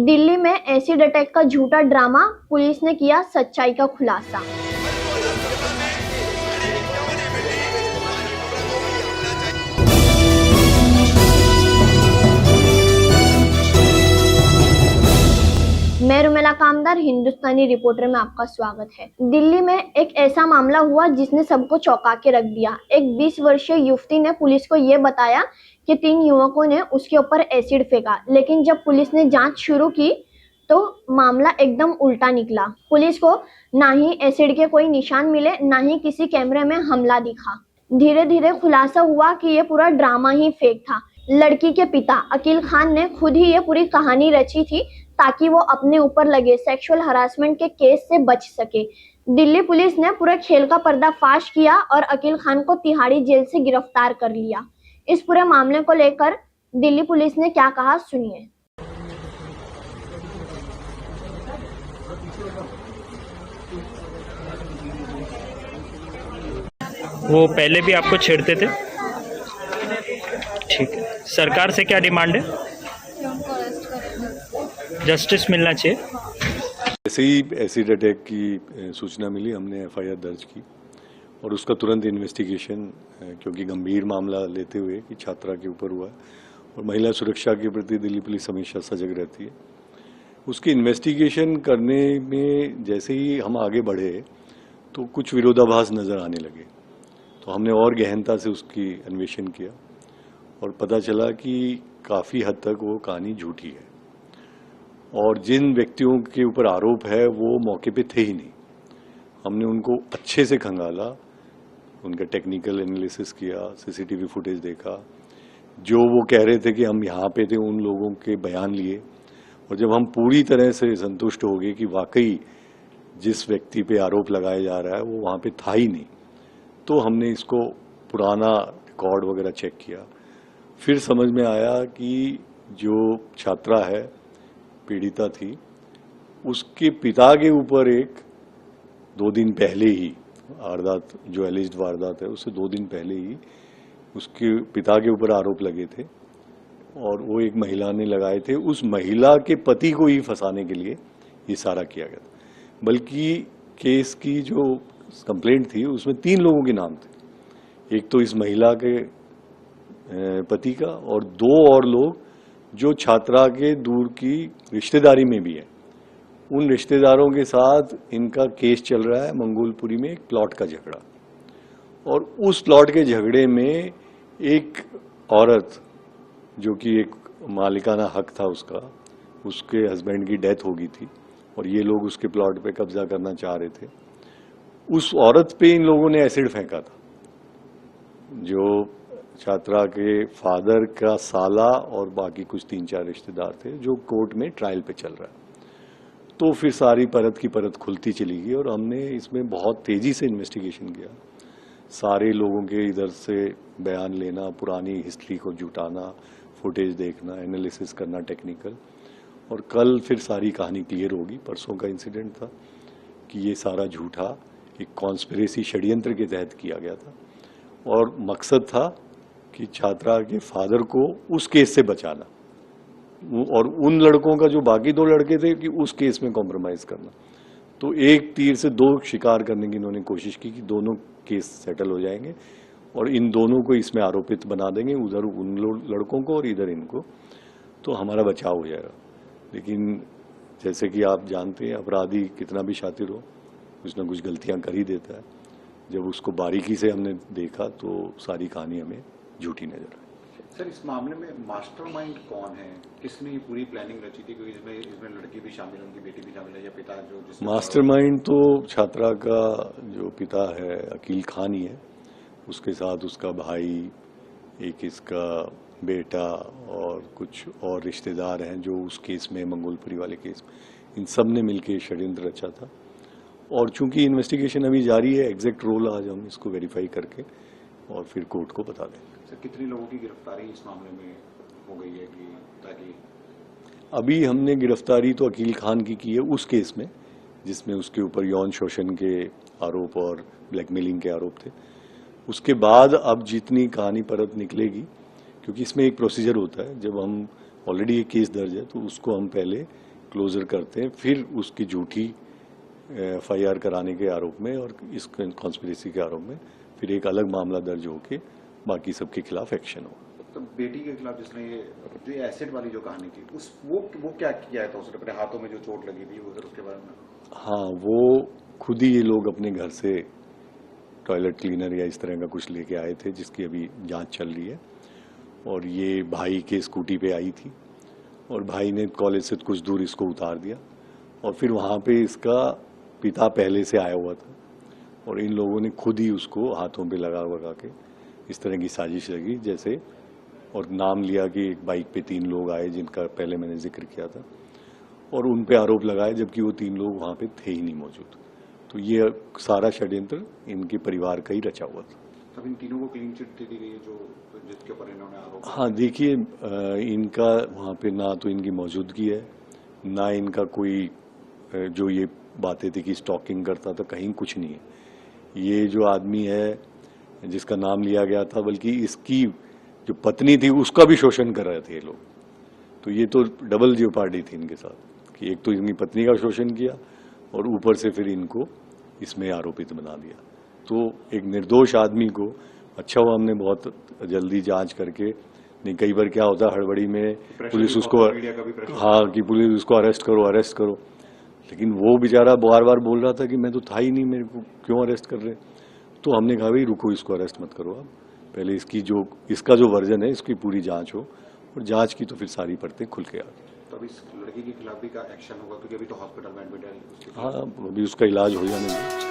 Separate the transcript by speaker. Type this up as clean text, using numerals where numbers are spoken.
Speaker 1: दिल्ली में acid attack का झूठा ड्रामा, पुलिस ने किया सच्चाई का खुलासा। मैं रुमेला कामदार, हिंदुस्तानी रिपोर्टर में आपका स्वागत है। दिल्ली में एक ऐसा मामला हुआ जिसने सबको चौंका के रख दिया। एक 20 वर्षीय युवती ने पुलिस को ये बताया कि 3 युवकों ने उसके ऊपर एसिड फेंका, लेकिन जब पुलिस ने जांच शुरू की तो मामला एकदम उल्टा निकला। पुलिस को ना ही एसिड के कोई निशान मिले, ना ही किसी कैमरे में हमला दिखा। धीरे धीरे खुलासा हुआ कि ये पूरा ड्रामा ही फेक था। लड़की के पिता अकील खान ने खुद ही ये पूरी कहानी रची थी ताकि वो अपने ऊपर लगे सेक्सुअल हरासमेंट के केस से बच सके। दिल्ली पुलिस ने पूरे खेल का पर्दाफाश किया और अकील खान को तिहाड़ी जेल से गिरफ्तार कर लिया। इस पूरे मामले को लेकर दिल्ली पुलिस ने क्या कहा, सुनिए।
Speaker 2: वो पहले भी आपको छेड़ते थे? ठीक है, सरकार से क्या डिमांड है? जस्टिस मिलना चाहिए।
Speaker 3: जैसे ही एसिड अटैक की सूचना मिली, हमने एफआईआर दर्ज की और उसका तुरंत इन्वेस्टिगेशन, क्योंकि गंभीर मामला लेते हुए कि छात्रा के ऊपर हुआ और महिला सुरक्षा के प्रति दिल्ली पुलिस हमेशा सजग रहती है, उसकी इन्वेस्टिगेशन करने में जैसे ही हम आगे बढ़े तो कुछ विरोधाभास नज़र आने लगे। तो हमने और गहनता से उसकी अन्वेषण किया और पता चला कि काफ़ी हद तक वो कहानी झूठी है और जिन व्यक्तियों के ऊपर आरोप है वो मौके पे थे ही नहीं। हमने उनको अच्छे से खंगाला, उनका टेक्निकल एनालिसिस किया, सीसीटीवी फुटेज देखा, जो वो कह रहे थे कि हम यहाँ पे थे उन लोगों के बयान लिए, और जब हम पूरी तरह से संतुष्ट हो गए कि वाकई जिस व्यक्ति पे आरोप लगाया जा रहा है वो वहाँ पे था ही नहीं, तो हमने इसको पुराना रिकॉर्ड वगैरह चेक किया। फिर समझ में आया कि जो छात्रा है, पीड़िता थी, उसके पिता के ऊपर एक 2 दिन पहले ही वारदात, जो एलिज्ड वारदात है उससे 2 दिन पहले ही उसके पिता के ऊपर आरोप लगे थे और वो एक महिला ने लगाए थे। उस महिला के पति को ही फंसाने के लिए ये सारा किया गया था। बल्कि केस की जो कंप्लेंट थी उसमें 3 लोगों के नाम थे, एक तो इस महिला के पति का और 2 और लोग जो छात्रा के दूर की रिश्तेदारी में भी है। उन रिश्तेदारों के साथ इनका केस चल रहा है मंगोलपुरी में, एक प्लॉट का झगड़ा, और उस प्लॉट के झगड़े में एक औरत जो कि एक मालिकाना हक था उसका, उसके हस्बैंड की डेथ हो गई थी और ये लोग उसके प्लॉट पे कब्जा करना चाह रहे थे। उस औरत पे इन लोगों ने एसिड फेंका था। जो छात्रा के फादर का साला और बाकी कुछ 3-4 रिश्तेदार थे, जो कोर्ट में ट्रायल पे चल रहा है। तो फिर सारी परत की परत खुलती चली गई और हमने इसमें बहुत तेजी से इन्वेस्टिगेशन किया। सारे लोगों के इधर से बयान लेना, पुरानी हिस्ट्री को जुटाना, फुटेज देखना, एनालिसिस करना टेक्निकल, और कल फिर सारी कहानी क्लियर होगी। परसों का इंसिडेंट था कि ये सारा झूठा एक कॉन्स्पिरेसी षड्यंत्र के तहत किया गया था और मकसद था कि छात्रा के फादर को उस केस से बचाना और उन लड़कों का, जो बाकी 2 लड़के थे, कि उस केस में कॉम्प्रोमाइज करना। तो एक तीर से 2 शिकार करने की इन्होंने कोशिश की कि दोनों केस सेटल हो जाएंगे और इन दोनों को इसमें आरोपित बना देंगे, उधर उन लड़कों को और इधर इनको, तो हमारा बचाव हो जाएगा। लेकिन जैसे कि आप जानते हैं, अपराधी कितना भी शातिर हो, कुछ ना कुछ गलतियां कर ही देता है। जब उसको बारीकी से हमने देखा तो सारी कहानी हमें झूठी नजर आई।
Speaker 4: सर, इस मामले में मास्टरमाइंड कौन है? किसने ये पूरी प्लानिंग रची थी? क्योंकि इसमें लड़की भी शामिल है, उनकी बेटी भी शामिल है, या पिता जो
Speaker 3: मास्टरमाइंड तो छात्रा का जो पिता है अकील खान ही है, उसके साथ उसका भाई, एक इसका बेटा और कुछ और रिश्तेदार हैं जो उस केस में, मंगोलपुरी वाले केस में, इन सब ने मिलकर षड्यंत्र रचा था। और चूंकि इन्वेस्टिगेशन अभी जारी है, एग्जैक्ट रोल आज हम इसको वेरीफाई करके और फिर कोर्ट को बता देंगे।
Speaker 4: सर, कितने लोगों की गिरफ्तारी इस मामले में हो गई है कि ताकि?
Speaker 3: अभी हमने गिरफ्तारी तो अकील खान की है उस केस में जिसमें उसके ऊपर यौन शोषण के आरोप और ब्लैकमेलिंग के आरोप थे। उसके बाद अब जितनी कहानी परत निकलेगी, क्योंकि इसमें एक प्रोसीजर होता है, जब हम ऑलरेडी एक केस दर्ज है तो उसको हम पहले क्लोजर करते हैं, फिर उसकी झूठी FIR कराने के आरोप में और इस कॉन्स्पिरेसी के आरोप में फिर एक अलग मामला दर्ज होके बाकी सबके खिलाफ एक्शन हो।
Speaker 4: तो बेटी के खिलाफ जिसने ये जो एसिड वाली जो कहानी थी उस वो क्या किया था उसने अपने हाथों में जो चोट लगी थी वो उसके बारे में?
Speaker 3: हाँ, वो खुद ही ये लोग अपने घर से टॉयलेट क्लीनर या इस तरह का कुछ लेके आए थे जिसकी अभी जांच चल रही है, और ये भाई के स्कूटी पे आई थी और भाई ने कॉलेज से कुछ दूर इसको उतार दिया और फिर वहाँ पे इसका पिता पहले से आया हुआ था और इन लोगों ने खुद ही उसको हाथों पे लगा के इस तरह की साजिश लगी जैसे, और नाम लिया कि एक बाइक पे 3 लोग आए जिनका पहले मैंने जिक्र किया था और उन पे आरोप लगाए जबकि वो 3 लोग वहाँ पे थे ही नहीं मौजूद। तो ये सारा षड्यंत्र इनके परिवार का ही रचा हुआ था।
Speaker 4: तब इन तीनों को क्लीन चिट दे दी गई है जो जिसके ऊपर इन्होंने आरोप?
Speaker 3: हाँ, देखिए, इनका वहाँ पे ना तो इनकी मौजूदगी है, ना इनका कोई जो ये बातें थी कि स्टॉकिंग करता था, कहीं कुछ नहीं है। ये जो आदमी है जिसका नाम लिया गया था, बल्कि इसकी जो पत्नी थी उसका भी शोषण कर रहे थे ये लोग। तो ये तो डबल जेपार्डी थी इनके साथ कि एक तो इनकी पत्नी का शोषण किया और ऊपर से फिर इनको इसमें आरोपित बना दिया। तो एक निर्दोष आदमी को, अच्छा हुआ हमने बहुत जल्दी जांच करके, नहीं कई बार क्या होता है हड़बड़ी में पुलिस उसको, हाँ, कि पुलिस उसको अरेस्ट करो, लेकिन वो बेचारा बार बार बोल रहा था कि मैं तो था ही नहीं, मेरे को क्यों अरेस्ट कर रहे। तो हमने कहा भाई रुको, इसको अरेस्ट मत करो, आप पहले इसका जो वर्जन है इसकी पूरी जांच हो, और जांच की तो फिर सारी परतें खुल के आ गई।
Speaker 4: तो अभी इस लड़की के खिलाफ भी का एक्शन होगा क्योंकि अभी तो हॉस्पिटल में एडमिट है?
Speaker 3: हाँ, अभी उसका इलाज हो जाने दो।